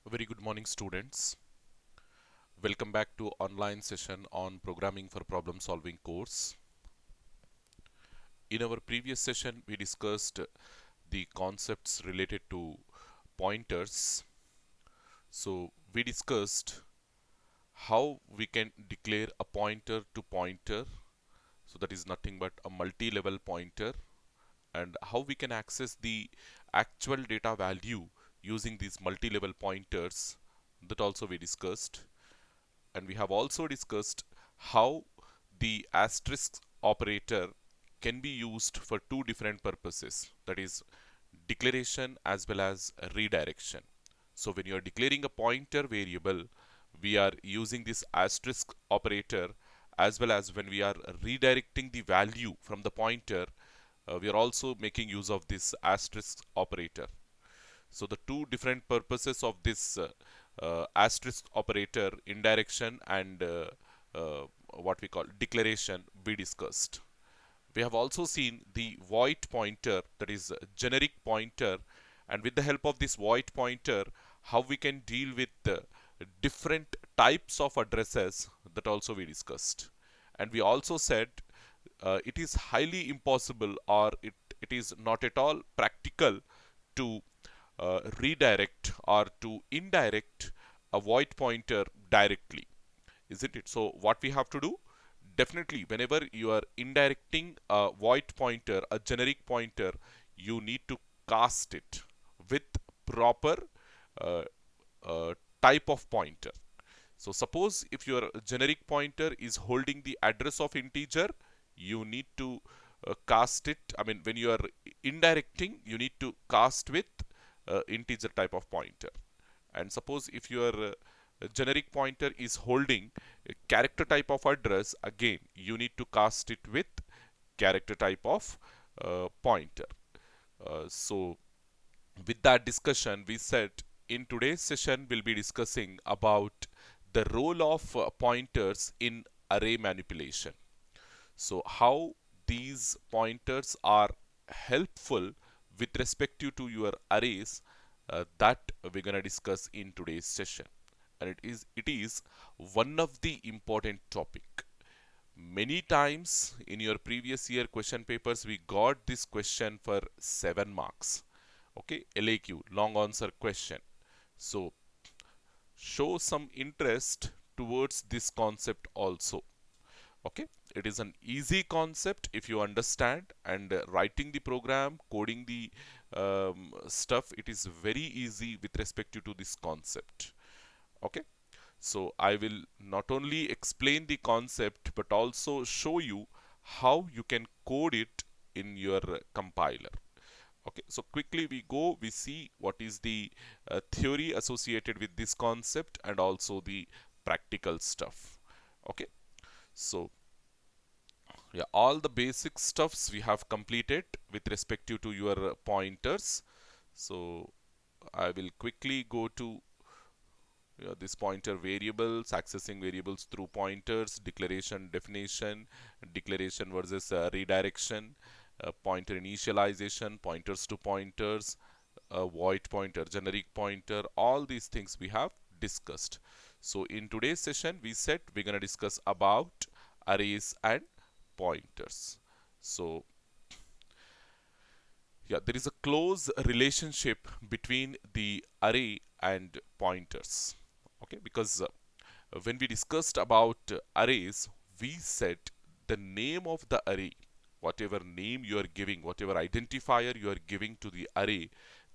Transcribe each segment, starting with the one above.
A very good morning, students. Welcome back to online session on Programming for Problem Solving course. In our previous session, we discussed the concepts related to pointers. So we discussed how we can declare a pointer to pointer. So that is nothing but a multi-level pointer, and how we can access the actual data value using these multi-level pointers. That also we discussed. And we have also discussed how the asterisk operator can be used for two different purposes, that is declaration as well as redirection. So when you are declaring a pointer variable, we are using this asterisk operator, as well as when we are redirecting the value from the pointer, we are also making use of this asterisk operator. So the two different purposes of this asterisk operator, indirection and what we call declaration, we discussed. We have also seen the void pointer, that is generic pointer, and with the help of this void pointer, how we can deal with different types of addresses, that also we discussed. And we also said it is highly impossible, or it is not at all practical to redirect or to indirect a void pointer directly, isn't it? So what we have to do, definitely whenever you are indirecting a void pointer, a generic pointer, you need to cast it with proper uh, uh, type of pointer. So suppose if your generic pointer is holding the address of integer, you need to cast it. I mean, when you are indirecting, you need to cast with integer type of pointer. And suppose if your generic pointer is holding a character type of address, again you need to cast it with character type of pointer. So with that discussion, we said in today's session we'll be discussing about the role of pointers in array manipulation. So how these pointers are helpful with respect to your arrays, that we're going to discuss in today's session. And it is one of the important topic. Many times in your previous year question papers, we got this question for 7 marks. Okay, LAQ, long answer question. So show some interest towards this concept also. Okay, it is an easy concept if you understand, and writing the program, coding the stuff, it is very easy with respect to this concept. Okay, so I will not only explain the concept but also show you how you can code it in your compiler. Okay, so quickly we see what is the theory associated with this concept and also the practical stuff. Okay, so yeah, all the basic stuffs we have completed with respect to your pointers. So I will quickly go to this pointer variables, accessing variables through pointers, declaration, definition, declaration versus redirection, pointer initialization, pointers to pointers, void pointer, generic pointer, all these things we have discussed. So in today's session, we said we're going to discuss about arrays and pointers. So yeah, there is a close relationship between the array and pointers. Okay, because when we discussed about arrays, we said the name of the array, whatever name you are giving, whatever identifier you are giving to the array,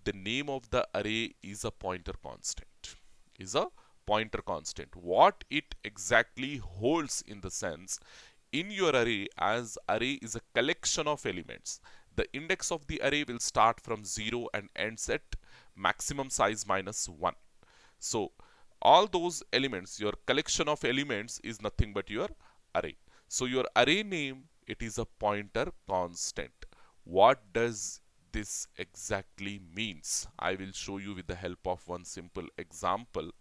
the name of the array is a pointer constant. Is a pointer constant. What it exactly holds in the sense, in your array, as array is a collection of elements, the index of the array will start from 0 and ends at maximum size minus 1. So all those elements, your collection of elements, is nothing but your array. So your array name, it is a pointer constant. What does this exactly means? I will show you with the help of one simple example.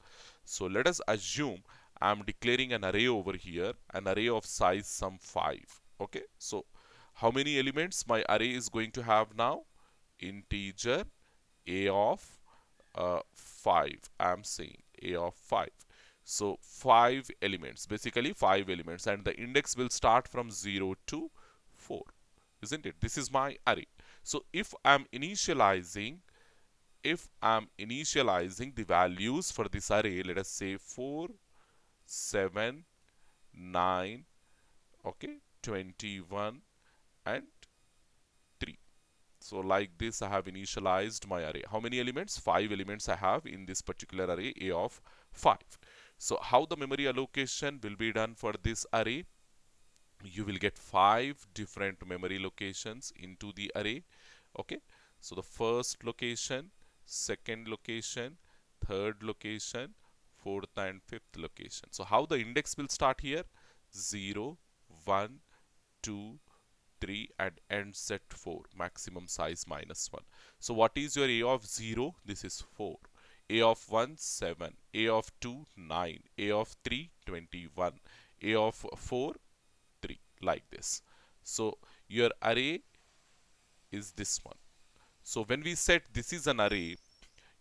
So let us assume I am declaring an array over here, an array of size some 5. Okay, so how many elements my array is going to have now? Integer a of 5. I'm saying a of 5. So 5 elements, basically 5 elements, and the index will start from 0 to 4, isn't it? This is my array. So if I'm initializing the values for this array, let us say 4, 7, 9, okay, 21 and 3. So like this I have initialized my array. How many elements? 5 elements I have in this particular array A of 5. So how the memory allocation will be done for this array? You will get 5 different memory locations into the array. Okay, so the first location, second location, third location, fourth and fifth location. So how the index will start here? 0, 1, 2, 3 and ends at 4, maximum size -1. So what is your A of 0? This is 4. A of 1, 7. A of 2, 9. A of 3, 21. A of 4, 3, like this. So your array is this one. So when we set this is an array,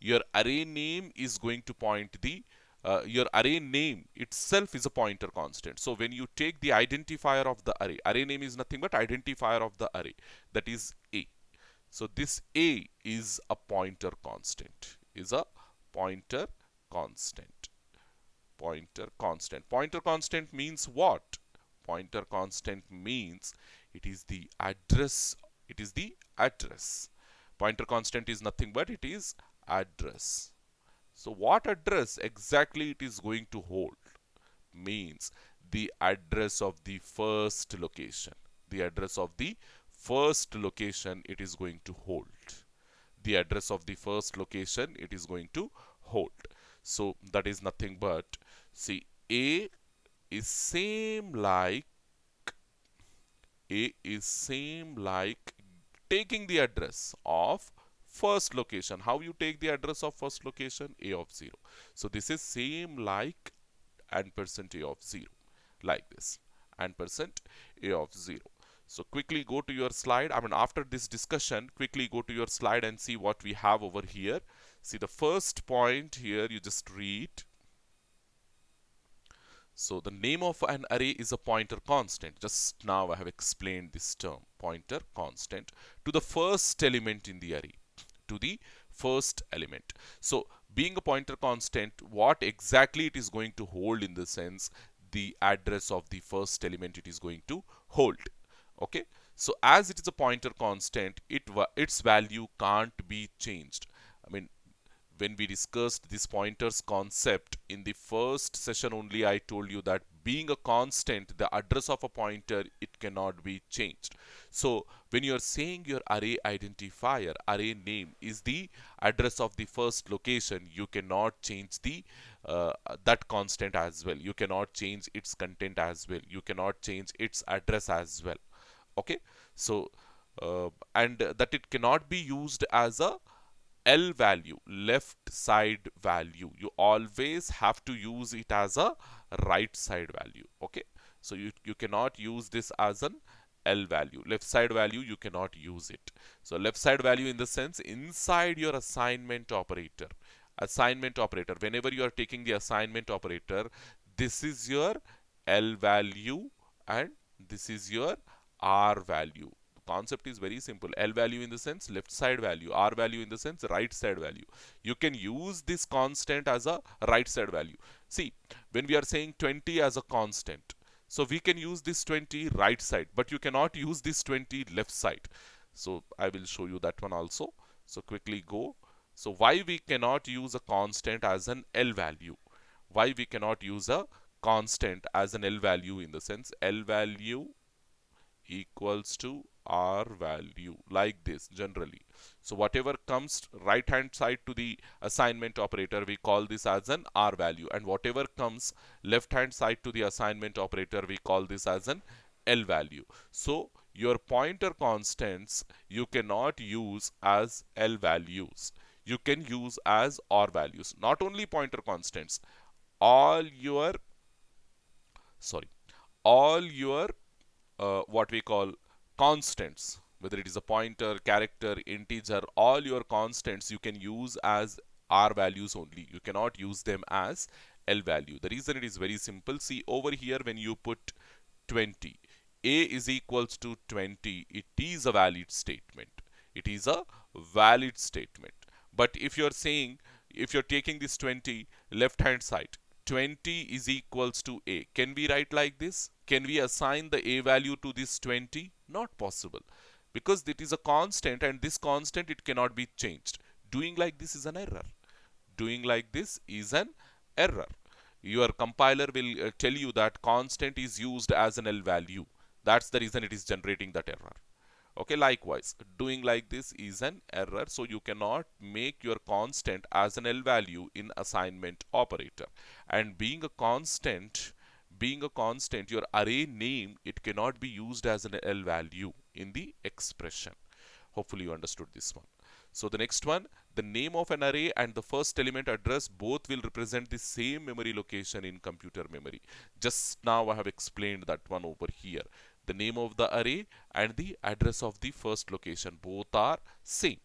your array name is going to point the your array name itself is a pointer constant. So when you take the identifier of the array name is nothing but identifier of the array, that is A. So this A is a pointer constant, pointer constant. Pointer constant. Pointer constant means what? Pointer constant means it is the address. It is the address. Pointer constant is nothing but it is address. So what address exactly it is going to hold? Means the address of the first location. The address of the first location it is going to hold. The address of the first location it is going to hold. So that is nothing but, see, A is same like taking the address of first location. How you take the address of first location? A of 0. So this is same like and% A of 0, like this, and% A of 0. So quickly go to your slide. I mean, after this discussion, quickly go to your slide and see what we have over here. See the first point here, you just read. So the name of an array is a pointer constant. Just now I have explained this term, pointer constant, to the first element in the array. To the first element. So being a pointer constant, what exactly it is going to hold in the sense, the address of the first element it is going to hold. Okay. So as it is a pointer constant, its value can't be changed. I mean, when we discussed this pointers concept in the first session only, I told you that being a constant, the address of a pointer, it cannot be changed. So when you are saying your array identifier, array name is the address of the first location, you cannot change the that constant as well. You cannot change its content as well. You cannot change its address as well. Okay. So and that it cannot be used as a L value, left side value. You always have to use it as a right side value. Okay. So you cannot use this as an L value. Left side value, you cannot use it. So left side value in the sense inside your assignment operator. Assignment operator. Whenever you are taking the assignment operator, this is your L value and this is your R value. Concept is very simple. L value in the sense left side value, R value in the sense right side value. You can use this constant as a right side value. See, when we are saying 20 as a constant, so we can use this 20 right side, but you cannot use this 20 left side. So I will show you that one also. So quickly go. So why we cannot use a constant as an L value? Why we cannot use a constant as an L value in the sense L value equals to R value, like this generally. So whatever comes right hand side to the assignment operator, we call this as an R value, and whatever comes left hand side to the assignment operator, we call this as an L value. So your pointer constants you cannot use as L values, you can use as R values. Not only pointer constants, all your all your what we call constants, whether it is a pointer, character, integer, all your constants you can use as R values only. You cannot use them as L value. The reason it is very simple. See over here when you put 20, A is equals to 20, it is a valid statement. It is a valid statement. But if you're saying, if you're taking this 20 left hand side, 20 is equals to A. Can we write like this? Can we assign the A value to this 20? Not possible. Because it is a constant and this constant it cannot be changed. Doing like this is an error. Doing like this is an error. Your compiler will tell you that constant is used as an L value. That's the reason it is generating that error. Okay, likewise, doing like this is an error, so you cannot make your constant as an L value in assignment operator. And being a constant, your array name, it cannot be used as an L value in the expression. Hopefully you understood this one. So the next one, the name of an array and the first element address both will represent the same memory location in computer memory. Just now I have explained that one over here. The name of the array and the address of the first location both are same.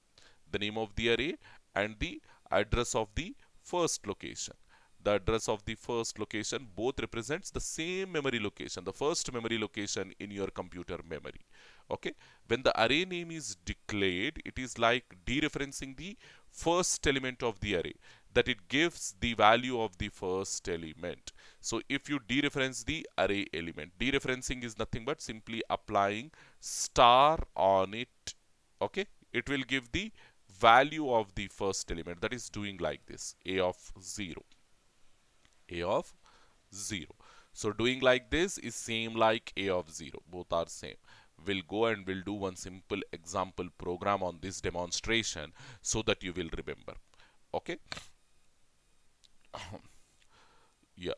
The name of the array and the address of the first location. The address of the first location both represents the same memory location, the first memory location in your computer memory. Okay, when the array name is declared, it is like dereferencing the first element of the array, that it gives the value of the first element. So if you dereference the array element, dereferencing is nothing but simply applying star on it. Okay, it will give the value of the first element, that is doing like this, a of 0, a of 0. So doing like this is same like a of 0, both are same. We'll go and we'll do one simple example program on this demonstration so that you will remember. Okay. Yeah,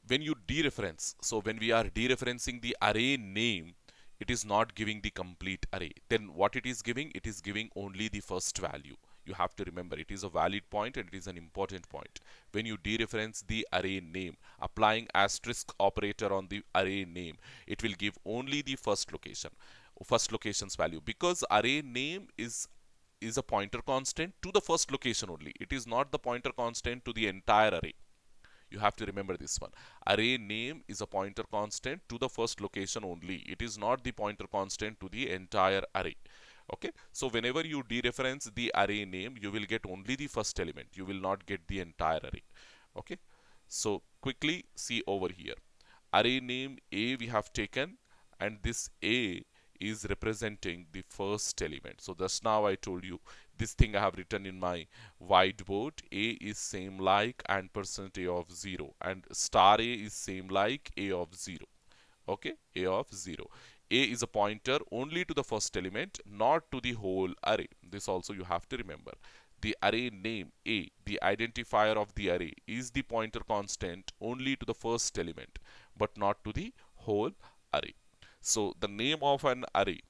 when you dereference, so when we are dereferencing the array name, it is not giving the complete array. Then what it is giving? It is giving only the first value. You have to remember, it is a valid point and it is an important point. When you dereference the array name, applying asterisk operator on the array name, it will give only the first location's value, because array name is a pointer constant to the first location only. It is not the pointer constant to the entire array. You have to remember this one. Array name is a pointer constant to the first location only. It is not the pointer constant to the entire array. Okay, so whenever you dereference the array name, you will get only the first element. You will not get the entire array. Okay, so quickly see over here. Array name A we have taken, and this A is representing the first element. So just now I told you this thing I have written in my whiteboard. A is same like and percent A of 0, and star A is same like A of 0. Okay, A of 0. A is a pointer only to the first element, not to the whole array. This also you have to remember. The array name A, the identifier of the array, is the pointer constant only to the first element, but not to the whole array. So the name of an array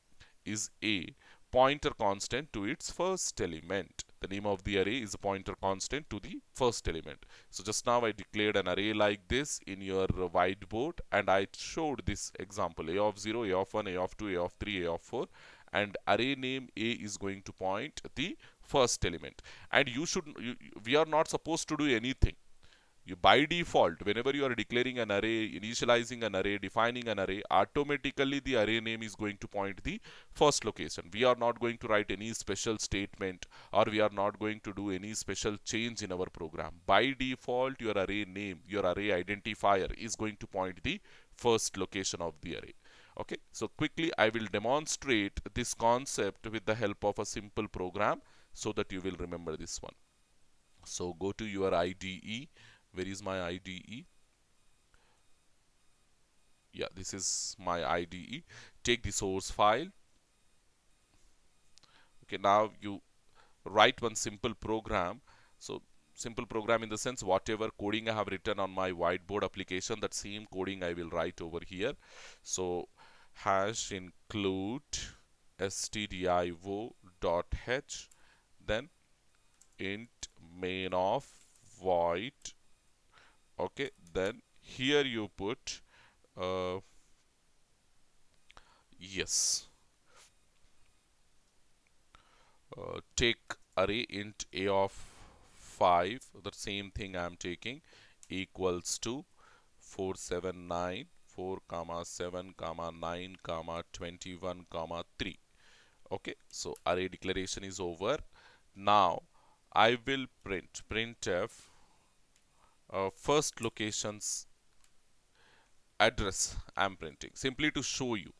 is A, pointer constant to its first element. The name of the array is a pointer constant to the first element. So just now I declared an array like this in your whiteboard, and I showed this example: A of 0, A of 1, A of 2, A of 3, A of 4, and array name A is going to point the first element. And we are not supposed to do anything. By default, whenever you are declaring an array, initializing an array, defining an array, automatically the array name is going to point the first location. We are not going to write any special statement, or we are not going to do any special change in our program. By default, your array name, your array identifier is going to point the first location of the array. Okay, so quickly I will demonstrate this concept with the help of a simple program so that you will remember this one. So go to your IDE. Where is my IDE? Yeah, this is my IDE. Take the source file. Okay, now you write one simple program. So simple program in the sense, whatever coding I have written on my whiteboard application, that same coding I will write over here. So hash include stdio dot h, then int main of void. Okay, then here you put yes, take array int a of 5, the same thing I am taking, equals to 479, 4 comma 7 comma 9 comma 21 comma 3. Okay, so array declaration is over. Now I will printf first location's address I'm printing, simply to show you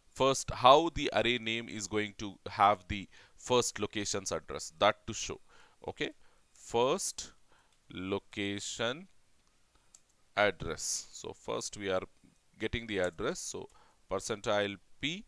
first how the array name is going to have the first location's address, that to show. Okay, first location address. So first we are getting the address, so percentile p.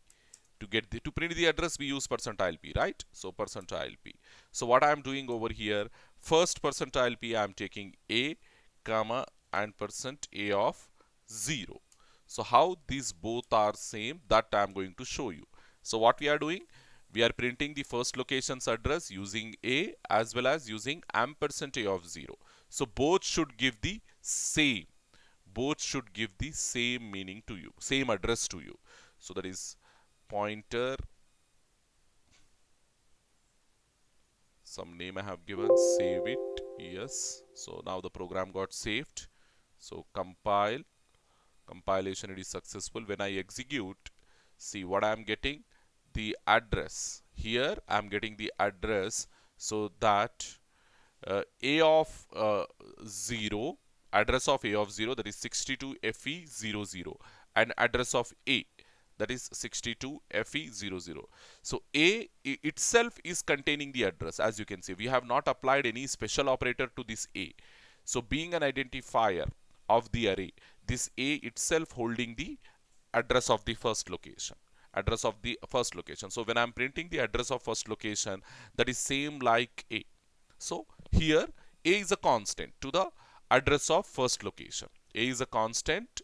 To print the address we use percentile p, right? So percentile p. So what I am doing over here, first percentile p I am taking a comma and percent a of 0. So how these both are same, that I am going to show you. So what we are doing, we are printing the first location's address using a as well as using ampersand a of 0. So both should give the same, meaning to you, same address to you. So that is pointer, some name I have given, save it, yes. So now the program got saved. So compilation, it is successful. When I execute, see what I am getting, the address. Here I am getting the address, so that a of 0, address of a of 0, that is 62FE00, and address of a, that is 62FE00. So a itself is containing the address. As you can see, we have not applied any special operator to this a. So being an identifier of the array, this a itself holding the address of the first location, so when I'm printing the address of first location, that is same like a. So here a is a constant to the address of first location. A is a constant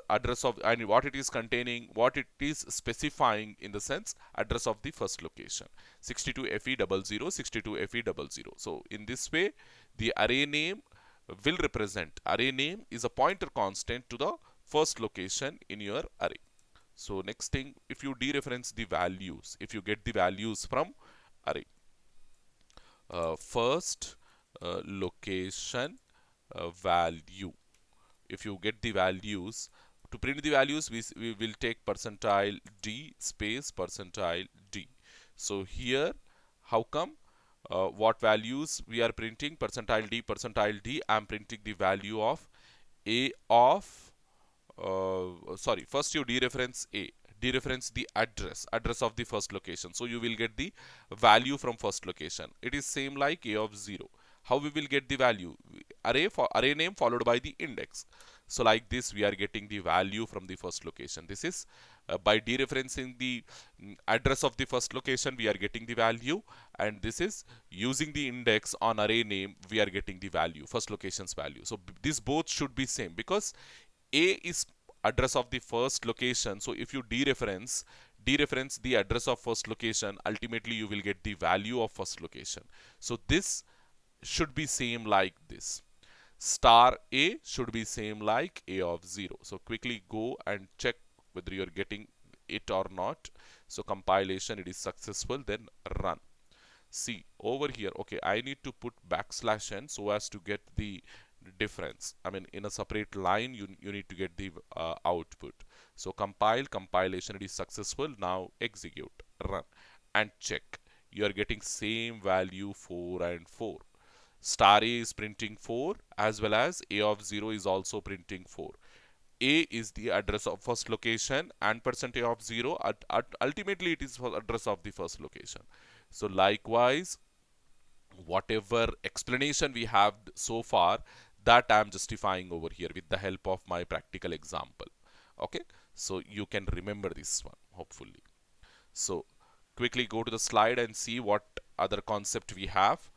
address of, and what it is containing, what it is specifying in the sense address of the first location, 62FE00, 62FE00. So in this way the array name will represent, array name is a pointer constant to the first location in your array. So next thing, if you dereference the values, if you get the values from array, first location value, if you get the values, to print the values we will take percentile d space percentile d. So here how come, what values we are printing, percentile d, I am printing the value of a of sorry, first you dereference a, dereference the address of the first location, so you will get the value from first location. It is same like a of 0. How we will get the value, array name followed by the index. So like this we are getting the value from the first location. This is by dereferencing the address of the first location we are getting the value, and this is using the index on array name we are getting the value, first location's value. So these both should be same, because a is address of the first location. So if you dereference the address of first location, ultimately you will get the value of first location. So this should be same like this. Star a should be same like a of 0. So quickly go and check whether you are getting it or not. So compilation, it is successful, then run. See over here, okay, I need to put \n so as to get the difference. I mean, in a separate line you need to get the output. So compilation, it is successful. Now execute, run, and check. You are getting same value 4 and 4. Star a is printing 4 as well as a of 0 is also printing 4. A is the address of first location and percent a of 0, ultimately it is for address of the first location. So likewise, whatever explanation we have so far, that I am justifying over here with the help of my practical example. Okay, so you can remember this one hopefully. So quickly go to the slide and see what other concept we have.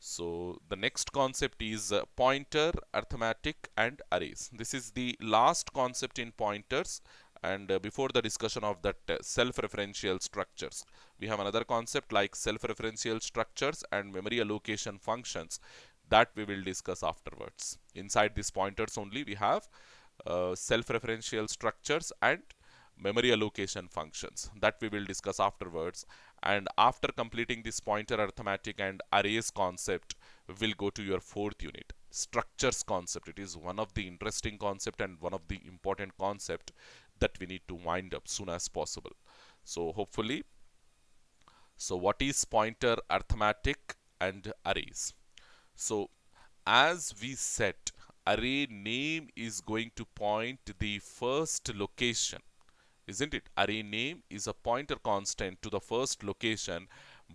So the next concept is pointer, arithmetic, and arrays. This is the last concept in pointers, and before the discussion of that self-referential structures, we have another concept like self-referential structures and memory allocation functions that we will discuss afterwards. Inside these pointers only we have self-referential structures and memory allocation functions that we will discuss afterwards. And after completing this pointer, arithmetic, and arrays concept, we'll go to your fourth unit, structures concept. It is one of the interesting concept and one of the important concept that we need to wind up soon as possible. So hopefully, so what is pointer arithmetic and arrays? So as we said, array name is going to point the first location, isn't it? Array name is a pointer constant to the first location.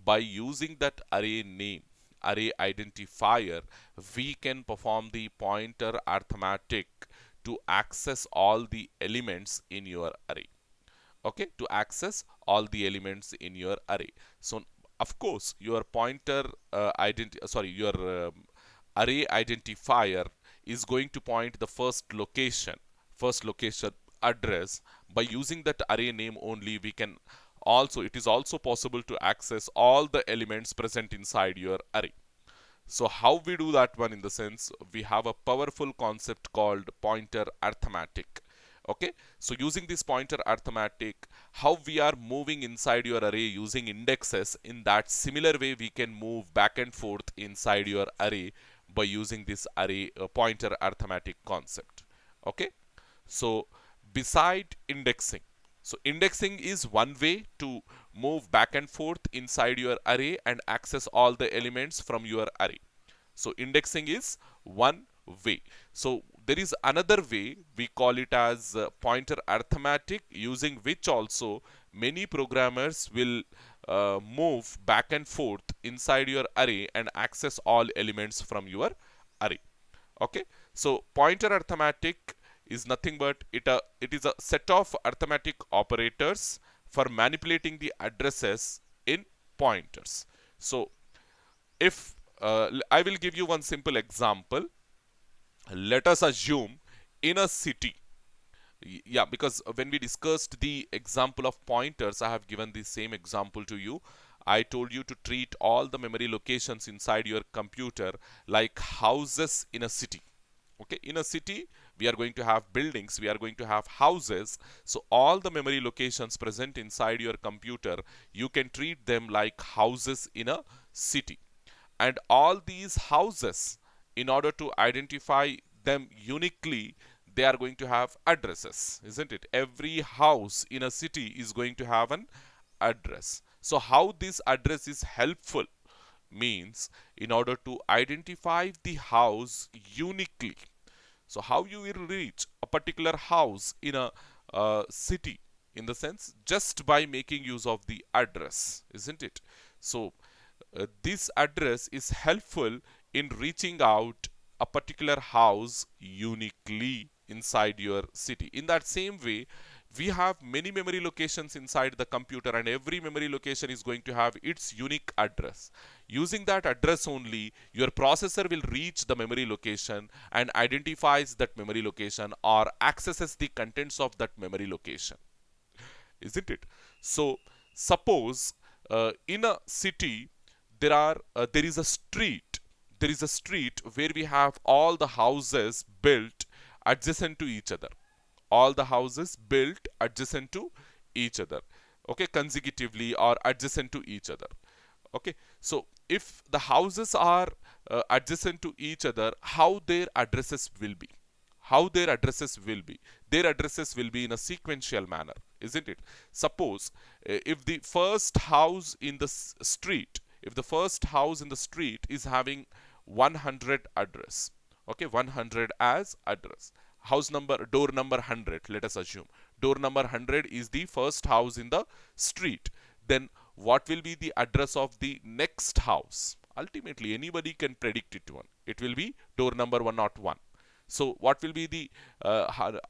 By using that array name, array identifier, we can perform the pointer arithmetic to access all the elements in your array. Okay, to access all the elements in your array. So of course your pointer your array identifier is going to point the first location address. By using that array name only, we can also, it is also possible to access all the elements present inside your array. So how we do that one, in the sense we have a powerful concept called pointer arithmetic. Okay, so using this pointer arithmetic, how we are moving inside your array using indexes, in that similar way we can move back and forth inside your array by using this array pointer arithmetic concept. Okay, so beside indexing, so indexing is one way to move back and forth inside your array and access all the elements from your array. So indexing is one way. So there is another way, we call it as pointer arithmetic, using which also many programmers will move back and forth inside your array and access all elements from your array. Okay, so pointer arithmetic is nothing but it is a set of arithmetic operators for manipulating the addresses in pointers. So if I will give you one simple example. Let us assume in a city, yeah, because when we discussed the example of pointers, I have given the same example to you. I told you to treat all the memory locations inside your computer like houses in a city. Okay, in a city we are going to have buildings, we are going to have houses. So all the memory locations present inside your computer, you can treat them like houses in a city. And all these houses, in order to identify them uniquely, they are going to have addresses, isn't it? Every house in a city is going to have an address. So how this address is helpful means, in order to identify the house uniquely, so how you will reach a particular house in a city, in the sense just by making use of the address, isn't it? So this address is helpful in reaching out a particular house uniquely inside your city. In that same way, we have many memory locations inside the computer, and every memory location is going to have its unique address. Using that address only, your processor will reach the memory location and identifies that memory location or accesses the contents of that memory location, isn't it? So suppose in a city there is a street, where we have all the houses built adjacent to each other, all the houses built adjacent to each other, okay, consecutively or adjacent to each other. Okay, so if the houses are adjacent to each other, how their addresses will be, their addresses will be in a sequential manner, isn't it? Suppose if the first house in the street, if the first house in the street is having 100 address, okay, 100 as address, house number, door number 100, let us assume door number 100 is the first house in the street, then what will be the address of the next house? Ultimately anybody can predict it. One, it will be door number 101. So what will be the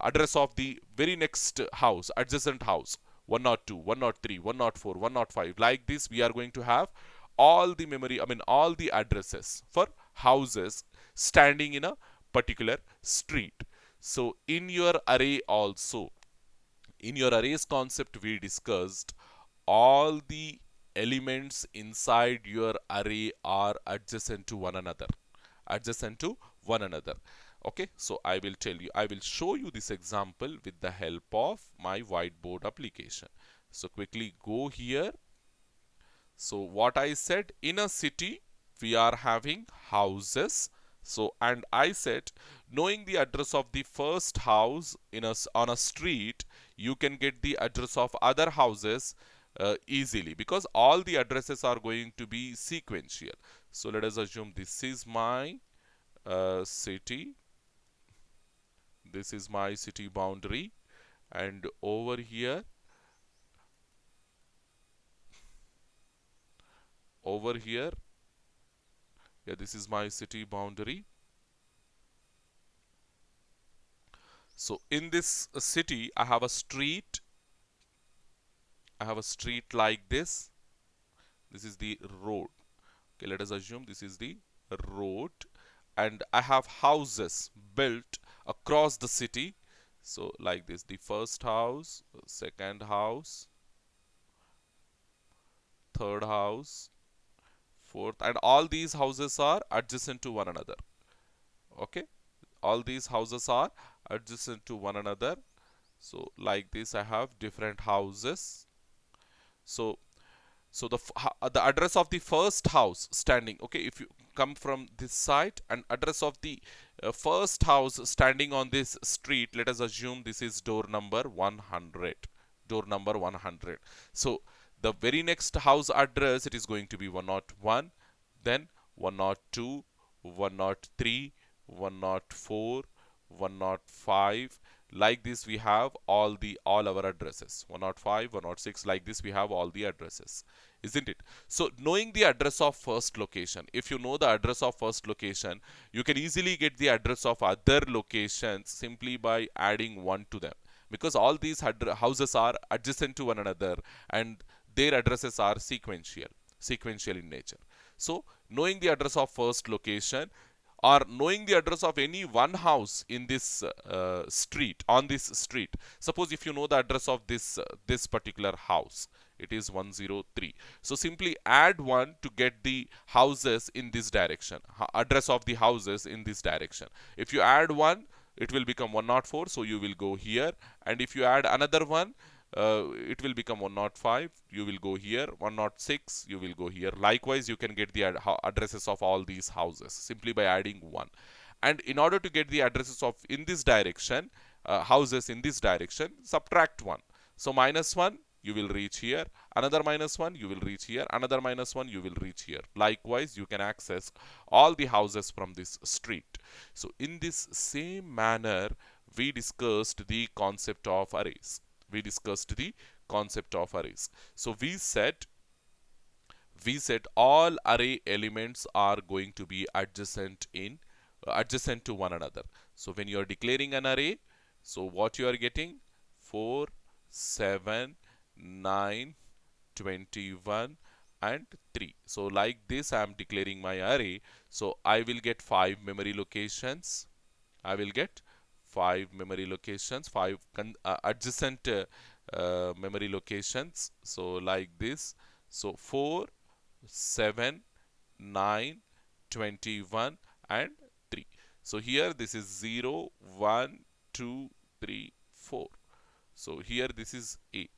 address of the very next house, adjacent house? 102, 103, 104, 105. Like this, we are going to have all the memory, I mean all the addresses for houses standing in a particular street. So in your array also, in your arrays concept, we discussed all the elements inside your array are adjacent to one another, adjacent to one another. Okay, so I will tell you, I will show you this example with the help of my whiteboard application. So quickly go here. So what I said, in a city we are having houses. So, and I said, knowing the address of the first house on a street, you can get the address of other houses easily, because all the addresses are going to be sequential. So let us assume this is my city, this is my city boundary, and over here, yeah, this is my city boundary. So in this city, I have a street like this. This is the road. Okay, let us assume this is the road, and I have houses built across the city. So like this, the first house, second house, third house, fourth, and all these houses are adjacent to one another. Okay, all these houses are adjacent to one another. So like this, I have different houses. So the address of the first house standing, okay, if you come from this side, and address of the first house standing on this street, let us assume this is door number 100, door number 100. So the very next house address, it is going to be 101, then 102, 103, 104, 105. Like this, we have all our addresses, 105, 106. Like this, we have all the addresses, isn't it? So knowing the address of first location, if you know the address of first location, you can easily get the address of other locations simply by adding 1 to them, because all these houses are adjacent to one another, and their addresses are sequential in nature. So knowing the address of first location, or knowing the address of any one house in this street, on this street. Suppose if you know the address of this particular house, it is 103. So simply add 1 to get the houses in this direction, address of the houses in this direction. If you add 1, it will become 104, so you will go here. And if you add another 1, it will become 105, you will go here. 106, you will go here. Likewise, you can get the addresses of all these houses simply by adding 1. And in order to get the addresses of in this direction, houses in this direction, subtract 1. So minus 1, you will reach here. Another minus 1, you will reach here. Another minus 1, you will reach here. Likewise, you can access all the houses from this street. So in this same manner, we discussed the concept of arrays. So we said all array elements are going to be adjacent to one another. So when you are declaring an array, so what you are getting, 4, 7, 9, 21, and 3. So like this, I am declaring my array. So I will get 5 memory locations. I will get 5 memory locations, 5 adjacent memory locations. So like this. So 4, 7, 9, 21, and 3. So here this is 0, 1, 2, 3, 4. So here this is A.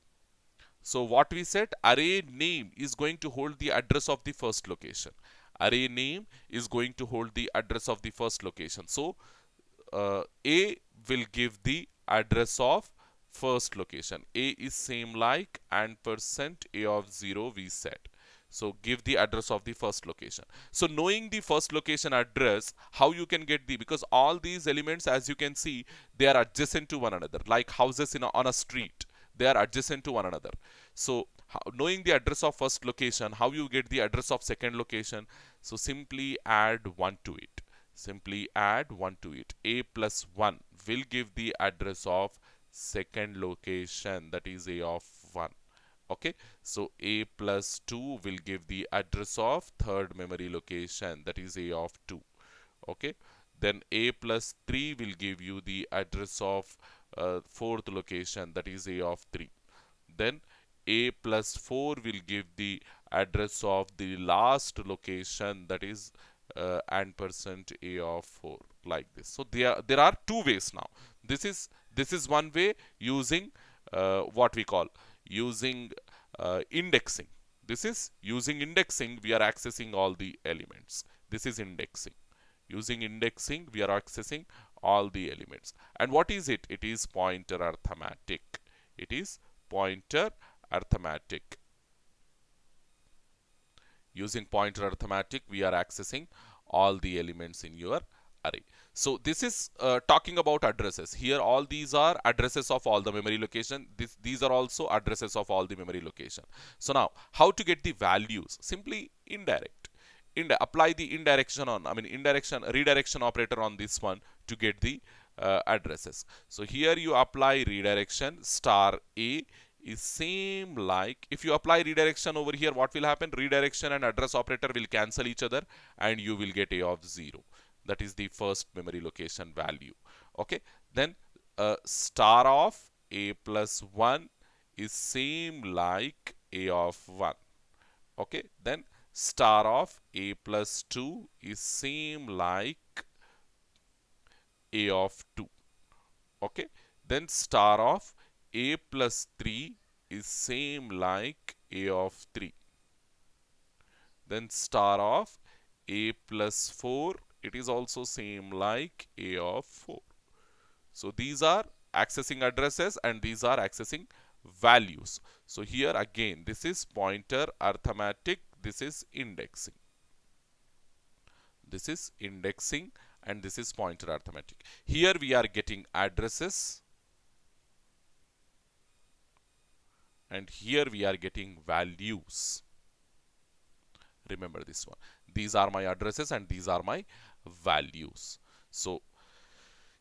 So what we said, array name is going to hold the address of the first location. Array name is going to hold the address of the first location. So A will give the address of first location. A is same like and percent %A of 0 we said. So give the address of the first location. So knowing the first location address, how you can get because all these elements, as you can see, they are adjacent to one another, like houses on a street. They are adjacent to one another. So knowing the address of first location, how you get the address of second location? So simply add 1 to it. A plus 1 will give the address of second location, that is A of 1. Okay, so A plus 2 will give the address of third memory location, that is A of 2. Okay, then A plus 3 will give you the address of fourth location, that is A of 3. Then A plus 4 will give the address of the last location, that is and percent %A of 4, like this. So there are two ways now. This is one way, using what we call using indexing. this is using indexing, we are accessing all the elements. This is indexing. Using indexing, we are accessing all the elements. And what is it? It is pointer arithmetic. It is pointer arithmetic. Using pointer arithmetic, we are accessing all the elements in your array. So this is talking about addresses. Here all these are addresses of all the memory location. These are also addresses of all the memory location. So now how to get the values? Simply indirect. Apply the redirection operator on this one to get the addresses. So here you apply redirection star A is same like, if you apply redirection over here, what will happen? Redirection and address operator will cancel each other and you will get A of 0. That is the first memory location value. Okay, then star of A plus 1 is same like A of 1. Okay, then star of A plus 2 is same like A of 2. Okay, then star of A plus 3 is same like A of 3. Then star of A plus 4, it is also same like A of 4. So these are accessing addresses and these are accessing values. So here again, this is pointer arithmetic, this is indexing. This is indexing and this is pointer arithmetic. Here we are getting addresses and here we are getting values. Remember this one. These are my addresses and these are my values. So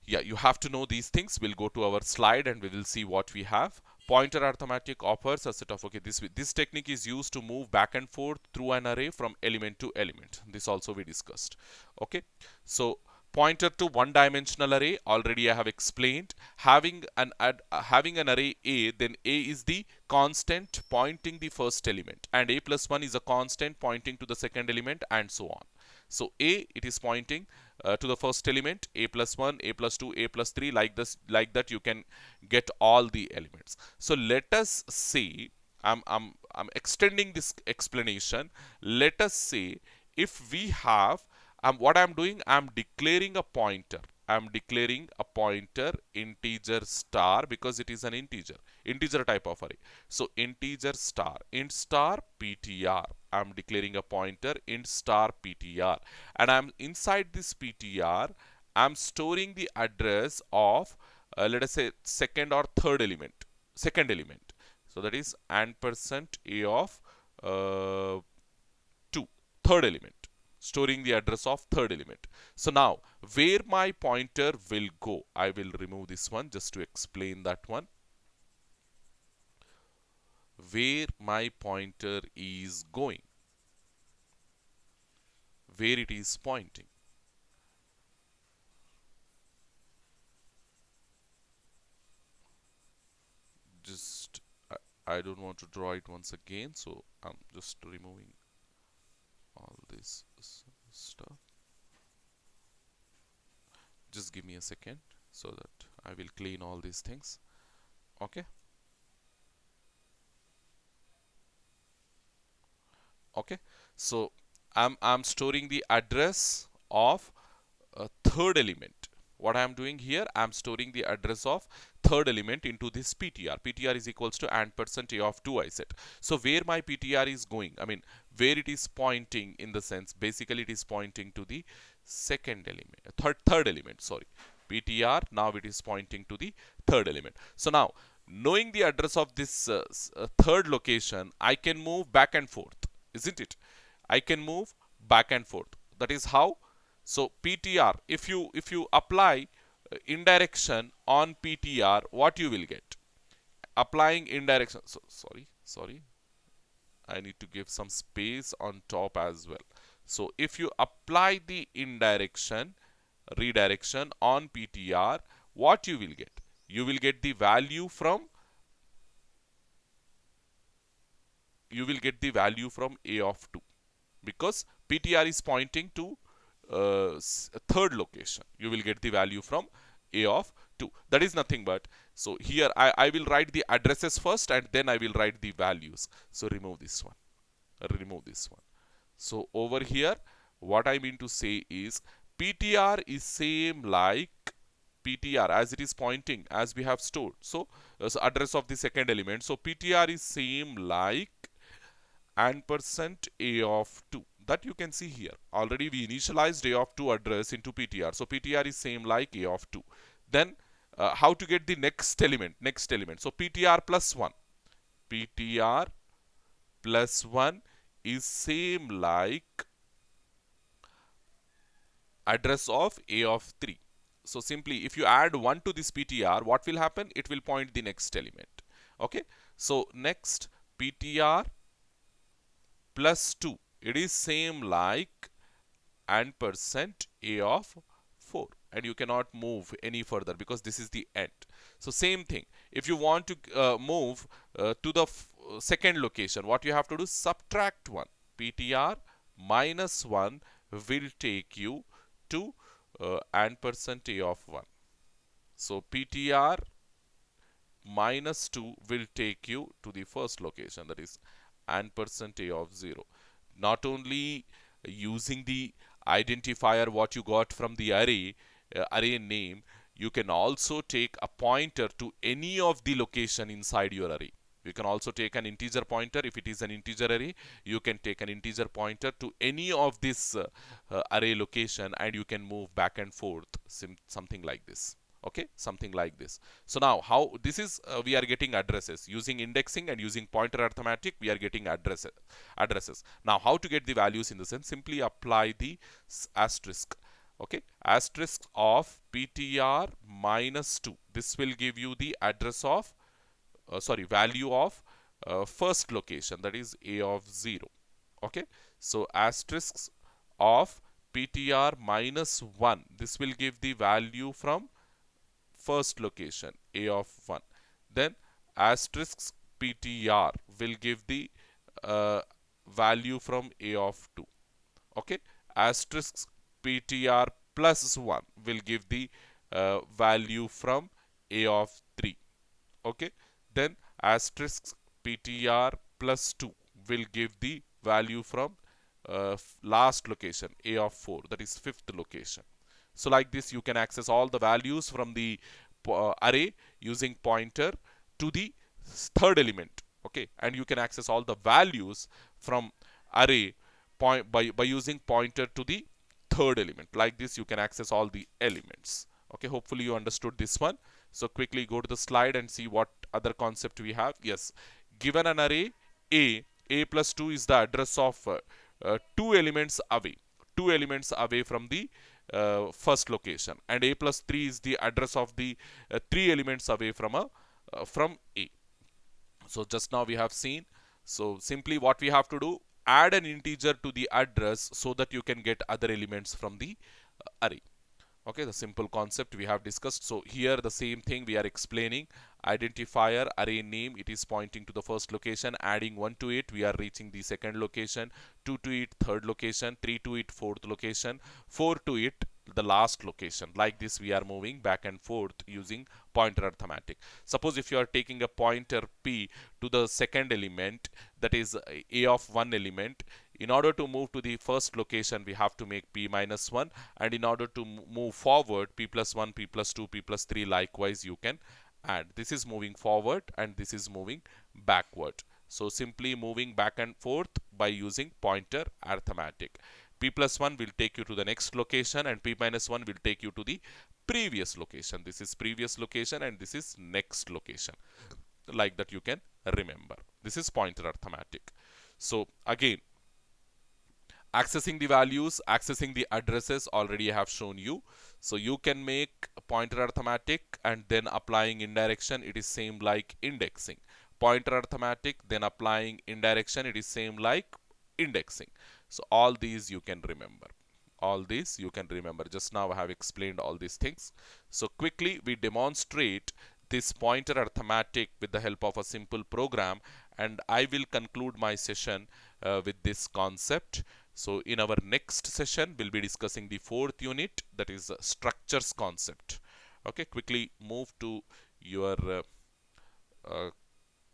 yeah, you have to know these things. We'll go to our slide and we will see what we have. Pointer arithmetic offers a set of, okay, this technique is used to move back and forth through an array from element to element. This also we discussed. Okay, so pointer to one-dimensional array, already I have explained. Having an array A, then A is the constant pointing the first element and A plus 1 is a constant pointing to the second element and so on. So A, it is pointing to the first element, A plus 1, A plus 2, A plus 3, like that you can get all the elements. So let us say, I'm extending this explanation. Let us say if we have, what I'm doing, I'm declaring a pointer. I'm declaring a pointer integer star because it is an integer type of array. So integer star, int star ptr. I'm declaring a pointer int star ptr, and I'm inside this ptr. I'm storing the address of let us say second or third element, second element. So that is ampersand a of 2, third element, storing the address of third element. So now where my pointer will go, I will remove this one just to explain that one. Where my pointer is going, where it is pointing. Just I don't want to draw it once again, so I'm just removing all this stuff. Just give me a second so that I will clean all these things. Okay. Okay. So I'm storing the address of a third element. What I am doing here, I am storing the address of third element into this PTR. PTR is equals to ampersand a of 2 I set. So where my PTR is going, I mean where it is pointing, in the sense basically it is pointing to the second element, third element, sorry. PTR, now it is pointing to the third element. So now knowing the address of this third location, I can move back and forth, isn't it? I can move back and forth. That is how. So PTR, if you apply indirection on PTR, what you will get? Applying indirection. So sorry. I need to give some space on top as well. So if you apply the redirection on PTR, what you will get? You will get the value from A of 2, because PTR is pointing to third location. You will get the value from A of 2. That is nothing but, so here I will write the addresses first and then I will write the values. So remove this one. remove this one. So over here, what I mean to say is PTR is same like PTR as it is pointing as we have stored. So address of the second element. So PTR is same like and percent a of 2 that you can see here. Already we initialized a of 2 address into PTR. So PTR is same like a of 2. Then how to get the next element? Next element. So PTR plus 1. PTR plus 1 is same like address of a of 3. So simply if you add 1 to this PTR, what will happen? It will point the next element. Okay. So next PTR plus 2. It is same like and percent a of 4, and you cannot move any further because this is the end. So same thing, if you want to move to the second location, what you have to do, subtract 1. PTR minus 1 will take you to and percent a of 1. So PTR minus 2 will take you to the first location, that is and percent a of 0. Not only using the identifier what you got from the array name, you can also take a pointer to any of the location inside your array. You can also take an integer pointer. If it is an integer array, you can take an integer pointer to any of this array location, and you can move back and forth, something like this. Okay, something like this. So now how this is, we are getting addresses using indexing and using pointer arithmetic. We are getting addresses. Now how to get the values in the sense? Simply apply the asterisk. Okay, asterisk of PTR minus 2. This will give you the address of value of first location, that is a of 0. Okay, so asterisks of PTR minus 1, this will give the value from first location a of 1. Then asterisks PTR will give the value from a of 2. Okay, asterisks PTR plus 1 will give the value from a of 3. Okay, then asterisk PTR plus 2 will give the value from last location a of 4, that is fifth location. So like this you can access all the values from the array using pointer to the third element. Okay, and you can access all the values from array by using pointer to the third element. Like this you can access all the elements. Okay, hopefully you understood this one. So quickly go to the slide and see what other concept we have. Yes, given an array a plus 2 is the address of 2 elements away from the first location, and a plus 3 is the address of the 3 elements away from a. So just now we have seen. So simply what we have to do, add an integer to the address so that you can get other elements from the array. Okay, the simple concept we have discussed. So here the same thing we are explaining. Identifier array name, it is pointing to the first location. Adding 1 to it, we are reaching the second location. 2 to it, third location. 3 to it, fourth location. 4 to it, the last location. Like this we are moving back and forth using pointer arithmetic. Suppose if you are taking a pointer p to the second element, that is a of 1 element, in order to move to the first location we have to make p minus 1, and in order to move forward, p plus 1, p plus 2, p plus 3, likewise you can add. This is moving forward and this is moving backward. So simply moving back and forth by using pointer arithmetic. P plus 1 will take you to the next location, and p minus 1 will take you to the previous location. This is previous location and this is next location. Like that you can remember. This is pointer arithmetic. So again, accessing the values, accessing the addresses, already I have shown you. So you can make pointer arithmetic and then applying indirection, it is same like indexing. Pointer arithmetic, then applying indirection, it is same like indexing. So all these you can remember. All these you can remember. Just now I have explained all these things. So quickly we demonstrate this pointer arithmetic with the help of a simple program, and I will conclude my session with this concept. So in our next session, we'll be discussing the fourth unit, that is structures concept. Okay, quickly move to your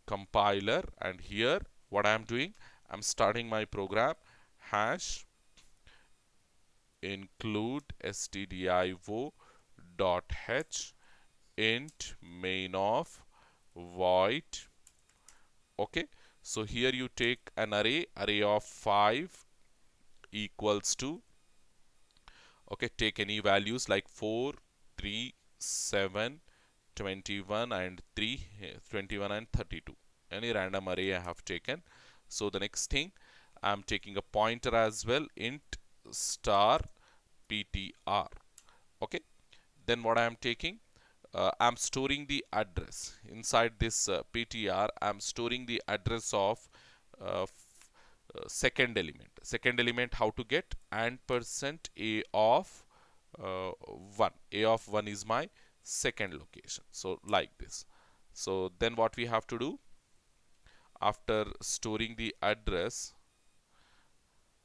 compiler, and here what I am doing, I'm starting my program, hash include stdio dot h int main of void. Okay, so here you take an array of 5 equals to, okay, take any values like 4, 3, 7, 21 and 3, 21 and 32, any random array I have taken. So the next thing, I'm taking a pointer as well, int star ptr. Okay, then what I am taking, I'm storing the address inside this ptr. I'm storing the address of second element. Second element, how to get, and percent a of 1. A of 1 is my second location. So like this. So then what we have to do, after storing the address,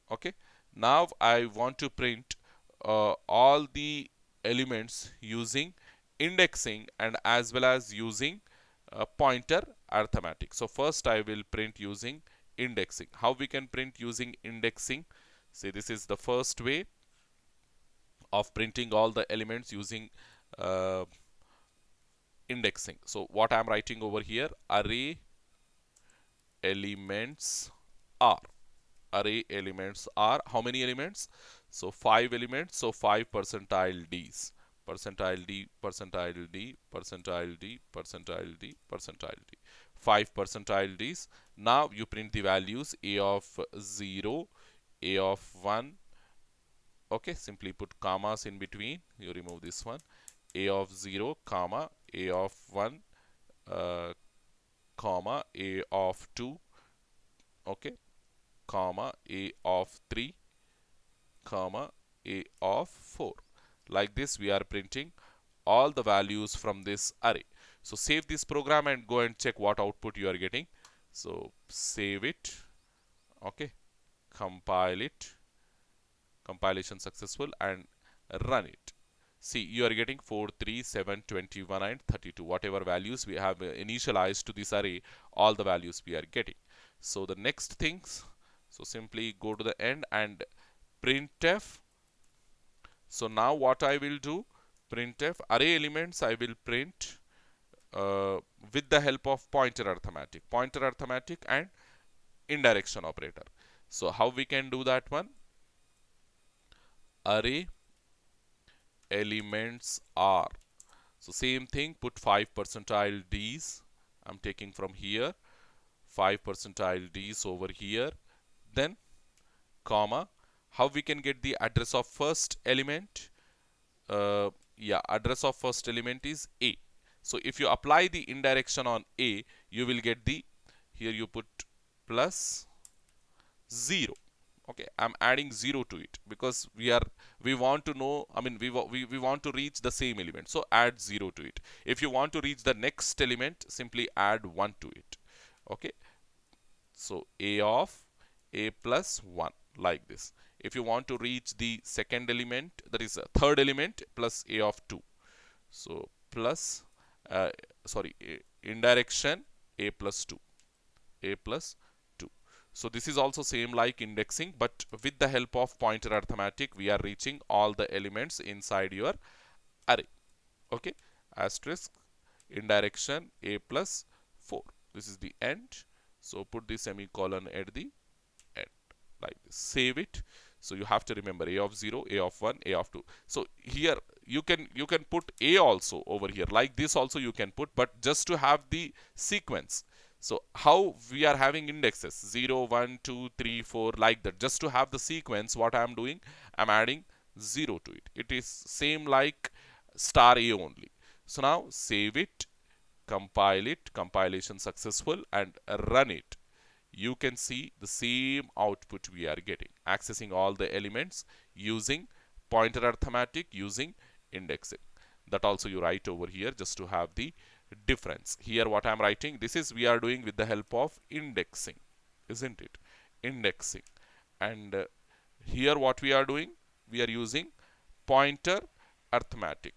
okay, now I want to print all the elements using indexing and as well as using pointer arithmetic. So first I will print using indexing. How we can print using indexing? See, this is the first way of printing all the elements using uh, indexing. So what I'm writing over here, array elements are, array elements are how many elements? So 5 elements. So 5 percentile d's, percentile d, percentile d, percentile d, percentile d, percentile d, 5 percentile d's. Now you print the values a of 0, a of 1. Okay, simply put commas in between, you remove this one, a of 0 comma a of 1 uh, comma a of 2, okay, comma a of 3 comma a of 4. Like this we are printing all the values from this array. So save this program and go and check what output you are getting. So save it, okay, compile it, compilation successful, and run it. See, you are getting 4, 3, 7, 21 and 32. Whatever values we have initialized to this array, all the values we are getting. So the next things, so simply go to the end and printf. So now what I will do, printf array elements I will print with the help of pointer arithmetic and indirection operator. So how we can do that one? Array elements are, so same thing, put 5 percentile d's, I'm taking from here, 5 percentile d's over here, then comma, how we can get the address of first element? Yeah, address of first element is a. So if you apply the indirection on a, you will get the, here you put plus 0. Okay, I'm adding 0 to it because we want to know, I mean we want to reach the same element, so add 0 to it. If you want to reach the next element, simply add 1 to it. Okay, so a of a plus 1, like this. If you want to reach the second element, that is a third element, plus a of 2. So plus sorry, indirection a plus 2, a plus 2. So this is also same like indexing, but with the help of pointer arithmetic we are reaching all the elements inside your array. Okay, asterisk indirection a plus 4, this is the end. So put the semicolon at the end, like this. Save it. So you have to remember a of 0, a of 1, a of 2. So here you can put a also over here, like this also you can put, but just to have the sequence. So how we are having indexes 0, 1, 2, 3, 4, like that, just to have the sequence, what I am doing, I'm adding 0 to it. It is same like star a only. So now save it, compile it, compilation successful, and run it. You can see the same output we are getting, accessing all the elements using pointer arithmetic, using indexing. That also you write over here just to have the difference. Here what I'm writing, this is we are doing with the help of indexing, isn't it? Indexing. And here what we are doing, we are using pointer arithmetic.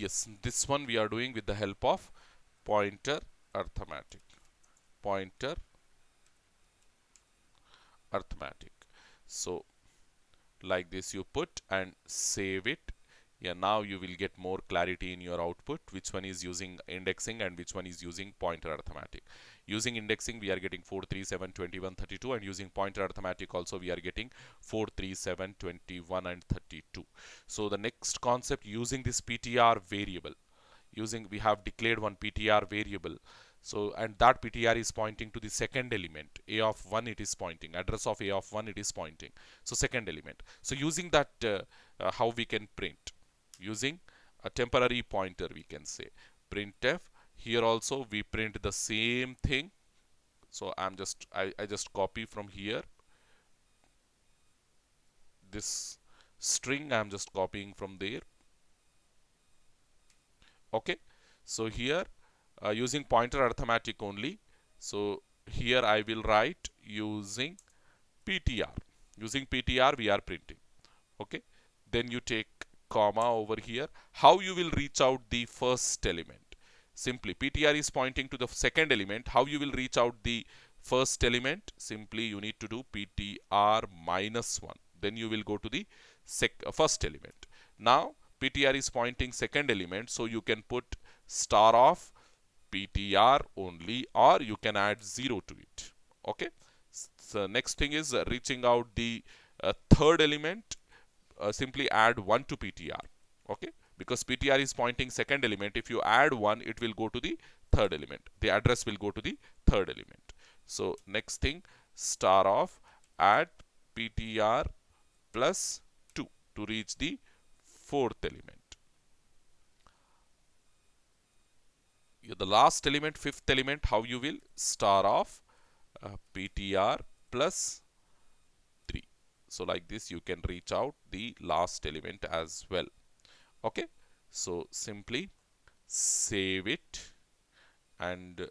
Yes, this one we are doing with the help of pointer arithmetic. Pointer arithmetic. So like this you put and save it. Yeah, now you will get more clarity in your output, which one is using indexing and which one is using pointer arithmetic. Using indexing we are getting 4, 3, 7, 21, 32, and using pointer arithmetic also we are getting 4, 3, 7, 21 and 32. So the next concept, using this PTR variable, using we have declared one PTR variable. So and that PTR is pointing to the second element a of 1, it is pointing address of a of 1, it is pointing, so second element. So using that how we can print, using a temporary pointer, we can say printf. Here also we print the same thing. So I just copy from here this string, I'm just copying from there. Okay, so here using pointer arithmetic only. So here I will write using PTR. Using PTR we are printing. Okay, then you take comma over here. How you will reach out the first element? Simply PTR is pointing to the second element. How you will reach out the first element? Simply you need to do PTR minus 1. Then you will go to the first element. Now PTR is pointing second element, so you can put star of PTR only, or you can add 0 to it. Okay. So next thing is reaching out the third element. Simply add 1 to PTR. Okay, because PTR is pointing second element, if you add 1 it will go to the third element, the address will go to the third element. So next thing, star of add PTR plus 2 to reach the fourth element. The last element, fifth element, how you will star of PTR plus 3. So like this you can reach out the last element as well. Okay, so simply save it and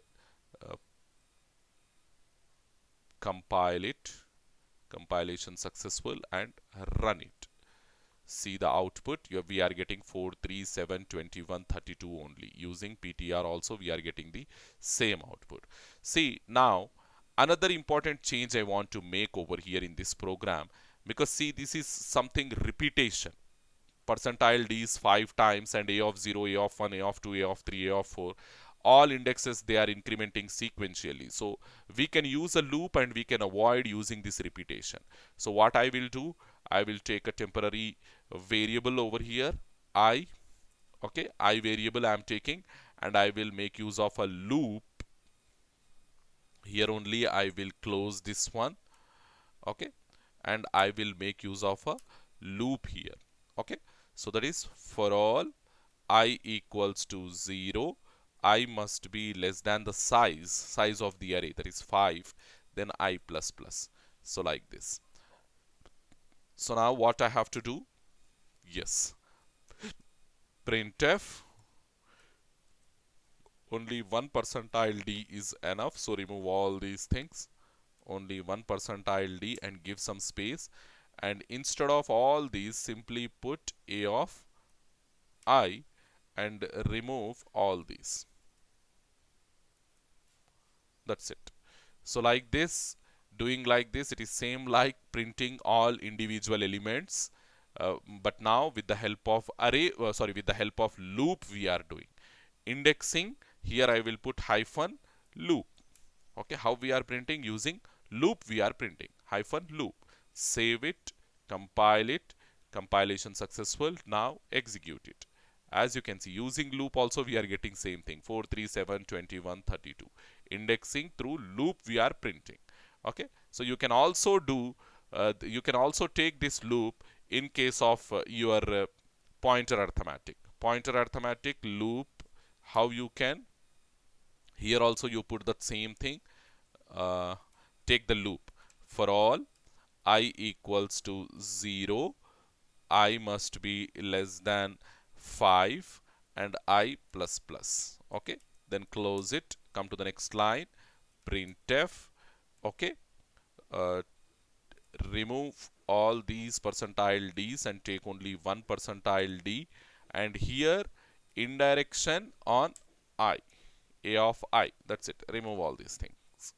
compile it. Compilation successful, and run it. See the output. We are getting 4, 3, 7, 21, 32 only. Using PTR also we are getting the same output. See, now another important change I want to make over here in this program, because see, this is something repetition. Percentile d is 5 times, and a of 0, a of 1, a of 2, a of 3, a of 4, all indexes they are incrementing sequentially. So we can use a loop and we can avoid using this repetition. So what I will do, I will take a temporary variable over here, I. Okay, I variable I am taking, and I will make use of a loop. Here only I will close this one. Okay, and I will make use of a loop here. Okay, so that is for all I equals to 0, I must be less than the size of the array, that is 5, then I plus plus. So like this. So now what I have to do? Yes, printf only 1 percentile d is enough, so remove all these things. Only 1 percentile d and give some space, and instead of all these simply put a of I and remove all these. That's it. So like this, doing like this, it is same like printing all individual elements, but now with the help of array, with the help of loop we are doing. Indexing, here I will put hyphen loop. Okay, how we are printing? Using loop we are printing, hyphen loop. Save it, compile it, compilation successful, now execute it. As you can see, using loop also we are getting same thing, 4, 3, 7, 21, 32. Indexing through loop we are printing. Okay, so you can also do, you can also take this loop in case of your pointer arithmetic. Pointer arithmetic loop, how you can, here also you put the same thing, take the loop for all I equals to 0, I must be less than 5, and I plus plus. Okay, then close it, come to the next line, printf. Okay, uh, remove all these percentile d's and take only 1 percentile d, and here indirection on I, A of I. That's it. Remove all these things.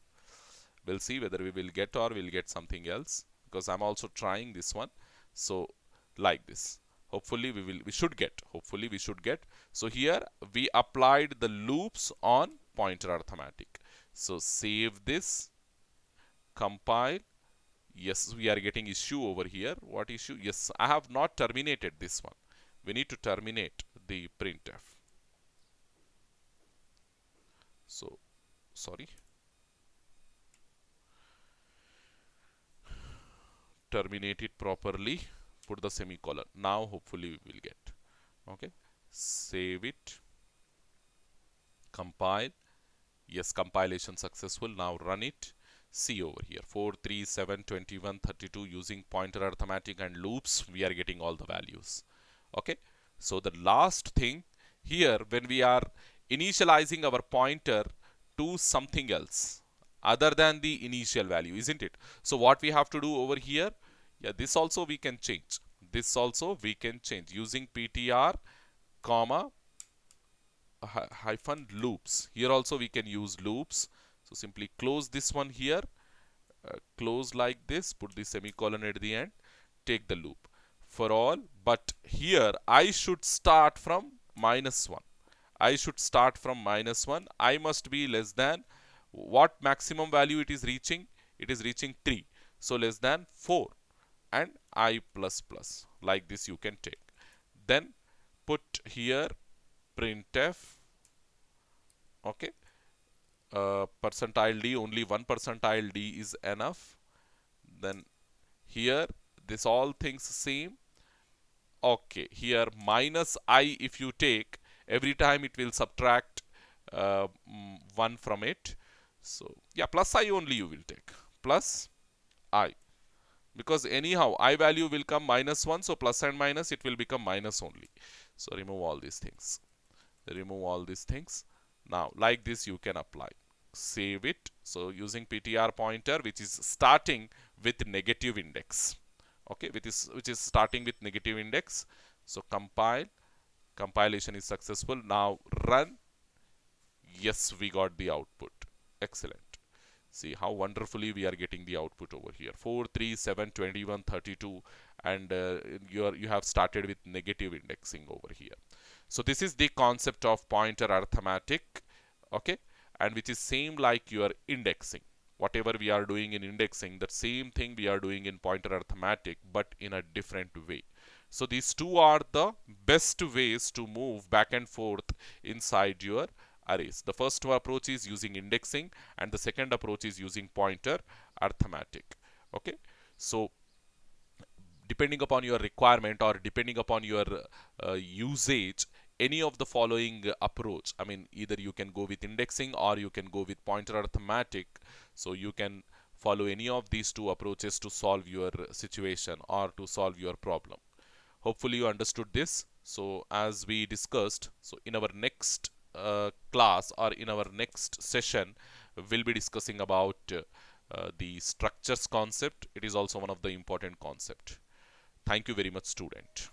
We'll see whether we will get or we'll get something else, because I'm also trying this one. So like this. Hopefully we should get. Hopefully we should get. So here we applied the loops on pointer arithmetic. So save this, compile. Yes, we are getting issue over here. What issue? Yes, I have not terminated this one. We need to terminate the printf. So sorry, terminate it properly, put the semicolon. Now hopefully we will get. Okay, save it, compile. Yes, compilation successful. Now run it. See over here, 4, 3, 7, 21, 32, using pointer arithmetic and loops, we are getting all the values. Okay, so the last thing here, when we are initializing our pointer to something else other than the initial value, isn't it? So what we have to do over here, yeah, this also we can change. This also we can change using ptr, comma, hyphen loops. Here also we can use loops. So simply close this one here, close like this, put the semicolon at the end, take the loop for all. But here I should start from -1. I should start from -1. I must be less than what maximum value it is reaching? It is reaching 3. So less than 4 and I plus plus. Like this you can take. Then put here printf. Okay. Percentile d, only one percentile d is enough. Then here this all things same. Okay, here minus I, if you take, every time it will subtract 1 from it. So yeah, plus I only you will take, plus I, because anyhow I value will come -1, so plus and minus it will become minus only. So remove all these things, remove all these things. Now like this you can apply, save it. So using ptr pointer, which is starting with negative index. Okay, which is starting with negative index. So compile, compilation is successful. Now run. Yes, we got the output. Excellent. See how wonderfully we are getting the output over here. 4, 3, 7, 21, 32, and you have started with negative indexing over here. So this is the concept of pointer arithmetic. Okay, and which is same like your indexing. Whatever we are doing in indexing, the same thing we are doing in pointer arithmetic, but in a different way. So these two are the best ways to move back and forth inside your arrays. The first approach is using indexing, and the second approach is using pointer arithmetic. Okay, so depending upon your requirement or depending upon your usage, any of the following approach, I mean, either you can go with indexing or you can go with pointer arithmetic. So you can follow any of these two approaches to solve your situation or to solve your problem. Hopefully you understood this. So as we discussed, so in our next class or in our next session, we'll be discussing about the structures concept. It is also one of the important concept. Thank you very much, student.